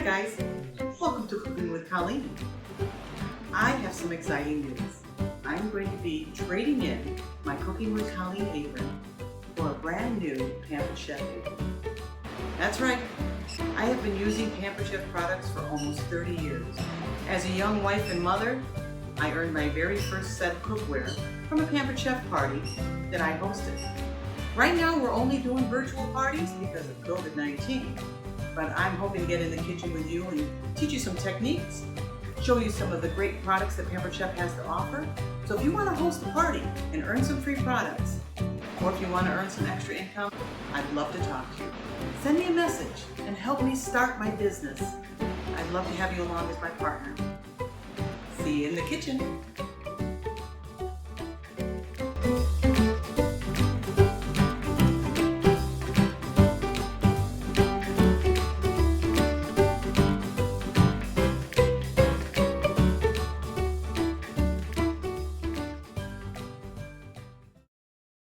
Hi guys, welcome to Cooking with Colleen. I have some exciting news. I'm going to be trading in my Cooking with Colleen apron for a brand new Pampered Chef apron. That's right, I have been using Pampered Chef products for almost 30 years. As a young wife and mother, I earned my very first set of cookware from a Pampered Chef party that I hosted. Right now we're only doing virtual parties because of COVID-19, but I'm hoping to get in the kitchen with you and teach you some techniques, show you some of the great products that Pampered Chef has to offer. So if you want to host a party and earn some free products, or if you want to earn some extra income, I'd love to talk to you. Send me a message and help me start my business. I'd love to have you along as my partner. See you in the kitchen.